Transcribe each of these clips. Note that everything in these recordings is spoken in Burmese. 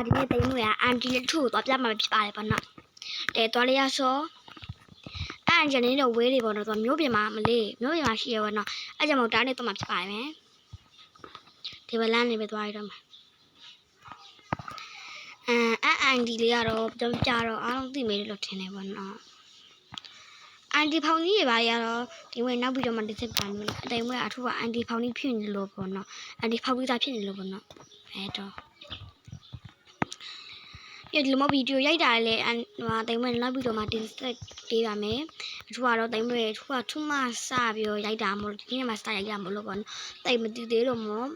ဒီနေ့တိမ်မွေကအန်တီလေးထုတော့ပြမှာဖြစ်ပါတယ်ပေါ့နော်တဲ့တော်လေးရဆိုအန်ဂျန်လေးတော့ဝေးလေးပေါ့နော်သူမျိုးပြင်မှာမလေးမျိုးပြင်မှာရှိရပေါ့နော်အဲ့ကြောင့်မို့တားနေတော့မှဖြစ်ပါတယ်မယ်ဒီဘလန်းနေပဲသွားရတော့မှာအန်တီလေးကတော့တော့ကြတော့အားလုံးသိမေးလို့ထင်တယ်ပေါ့နော်အန်တီဖောင်ကြီးတွေပါရတော့ဒီဝင်နောက်ပြီးတော့မှတစ်ချက်ပြန်လို့အတိုင်မွေအထူးကအန်တီဖောင်ကြီးဖြစ်နေလို့ပေါ့နော်အန်တီဖောင်ကြီးသားဖြစ်နေလို့ပေါ့နော်အဲ့တော့ဒီလိုမျိုးဗီဒီယိုရိုက်တာလည်းတိမ်မွေနောက်ပြီးတော့မှတင်ဆက်ပေးပါမယ်အထူးကတော့တိမ်မွေထူးမှစပြီးတော့ရိုက်တာမလို့ဒီနေ့မှစရိုက်ရမလို့ပေါ့နော်တိမ်မသိသေးလို့မို့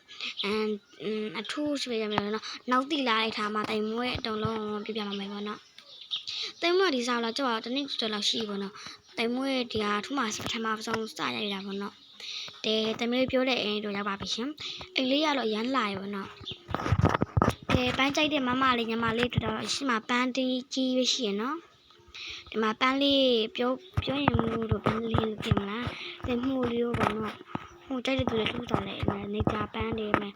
အထူးဆိုရမယ်နော်နောက်တိလာလိုက်တာမှတိမ်မွေအတုံးလုံးပြပြမှာမယ်ပေါ့နော်တိမ်မွေဒီစားတော့ကြောက်တနည်းတော်လောက်ရှိပေါ့နော်တိမ်မွေဒီဟာထူးမှပထမဆုံးစရိုက်တာပေါ့နော်တိမ်မွေပြောတဲ့အိမ်တို့ရောက်ပါပြီရှင်အိမ်လေးရတော့ရမ်းလာရပေါ့နော်ပန်းကြိုက်တဲ့မမလေးညီမလေးတော်တော်ရှိမှပန်းတင်းကြီးပဲရှိရနော်ဒီမှာပန်းလေးပြောရင်လို့ပန်းလေးလို့ပြင်မလားတင်မှုလေးရောပေါ့နော်ဟိုကြိုက်တဲ့သူလည်းထူးတော်လေနေကြပန်းလေးမယ်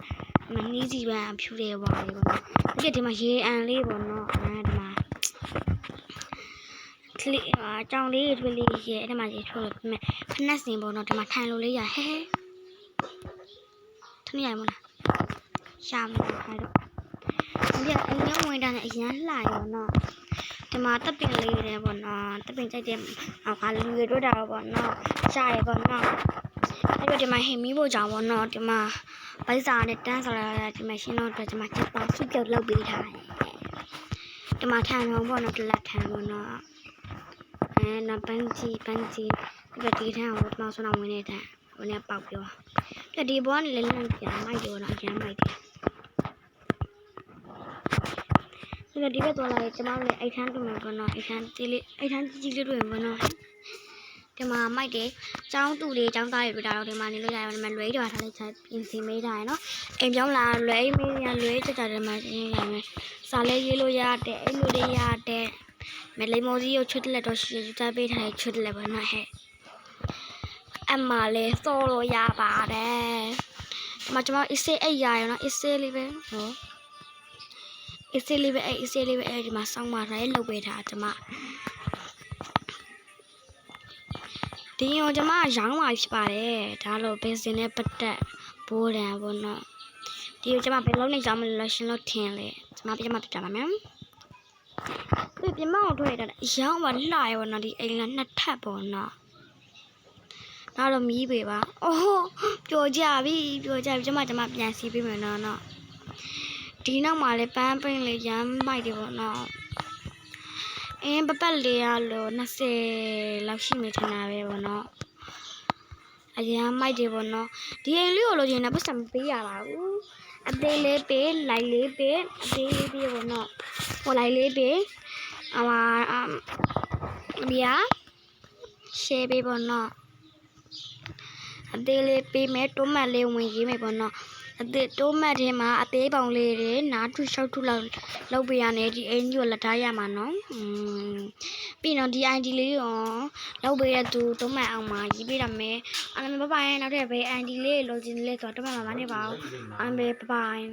မနှီးစီပန်းဖြူတယ်ပါလေပေါ့နော်ဒီမှာရေအန်လေးပေါ့နော်ဒီမှာကလေးအကြောင်းလေးတွေလေးရေအဲ့ဒါမှရေထိုးလို့ပြင်ဖနက်စင်ပေါ့နော်ဒီမှာထိုင်လို့လေးရဟဲထမရမလားရှာမလို့ခိုင်းတော့ဒီအငြင်းဝင်တာနဲ့အရန်လှရောနော်ဒီမှာတပ်ပင်လေးတွေပေါ့နော်တပ်ပင်ကြိုက်တဲ့ခါလူတွေတွေ့တာပေါ့နော်ရှာရပေါ့နော်အဲ့တော့ဒီမှာဟင်မီးဖို့ကြောင့်ပေါ့နော်ဒီမှာဗိုက်စာနဲ့တန်းဆော်လာဒီမှာရှင်းတော့ဒီမှာချက်ပါစုပြုတ်လုပ်ပေးထားတယ်ဒီမှာထန်တော့ပေါ့နော်တလက်ထန်ပေါ့နော်နောက်ပန်းကြီးဒီထန်ကိုဒီမှာဆွမ်းဝင်နေတဲ့ဟိုနဲ့ပေါက်ပြောဒီဘောကနေလည်းလန့်ပြန်မိုက်တယ်ပေါ့နော်အရန်မိုက်တယ်ဒီဘက်သွားလာကျမတို့လည်းအိတ်ထန်းတွေ့မှာပေါ့နော်အိတ်ထန်းကြီးလေးတွေ့မှာပေါ့နော်ဒီမှာမိုက်တယ်ကျောင်းသူတွေကျောင်းသားတွေပြတာတော့ဒီမှာနေလို့ရတယ်မလွဲကြပါထားလိုက်ချက်ပြင်ဆင်မေးထားရနော်အိမ်ပြောင်းလာလွဲအိမ်မေးရလွဲချက်ကြတယ်မှာရင်းရမယ်စာလဲရေးလို့ရတဲ့အိမ်လို့ရတဲ့မလေးမိုးကြီးကိုချွတ်လက်တော့ရှိရပေးထားတဲ့ချွတ်လက်ပေါ့နော်ဟဲ့အမလေးစောလို့ရပါတယ်ဒီမှာကျမအစ်စေးအိတ်ရရနော်အစ်စေးလေးပဲဟောအစ်စေးလေးပဲဒီမှာစောင်းမာထားလုပ်ပေးထားကျွန်မဒီရောကျွန်မရောင်းมาဖြစ်ပါတယ်ဒါလို့ဘယ်စင်နဲ့ပတ်သက်ဘိုးတန်ပေါ့နော်ဒီရောကျွန်မဘယ်လုံးနဲ့ရောင်းမလဲရှင်လို့ထင်လေကျွန်မပြမပြပါမယ်ဒီပြမအောင်ထွက်ရတာရောင်းမှာလှရပေါ့နော်ဒီအိမ်ကနှစ်ထပ်ပေါ့နော်ဒါတော့မီးပေပါအိုးပျော်ကြပြီကျွန်မပြန်စီးပေးမယ်နော်ဒီနောက်မှာလည်းပန်းပိန်လေးရမ်းမိုက်တယ်ပေါ့နော်ပပတ်လေးရလို့20လောက်ရှိနေထင်တာပဲပေါ့နော်အရမ်းမိုက်တယ်ပေါ့နော်ဒီအိမ်လေးကိုလိုချင်တာပတ်စံမပေးရပါဘူးအသေးလေးပေးလိုက်လေးပေးအသေးလေးပေးပေါ့နော်ဟိုလိုက်လေးပေးဗျာရှယ်ပေးပေါ့နော်အသေးလေးပေးမယ်တိုးမတ်လေးဝင်ရေးမယ်ပေါ့နော်အသေးတိုးမတ်ထဲမှာအသေးပေါင်လေးတွေနားထုရှောက်ထုလောက်လုပ်ပေးရနေဒီအင်ကြီးကိုလက်ထားရမှာနော်ပြီးတော့ဒီ ID လေးရောလုပ်ပေးတဲ့သူတိုးမတ်အောင်မှာရေးပေးရမယ်အားလုံးဘိုင်နောက်ထပ်ပဲ ID လေးလိုချင်လေးဆိုတော့တိုးမတ်မှာမနေပါဘူးအားလုံးဘိုင်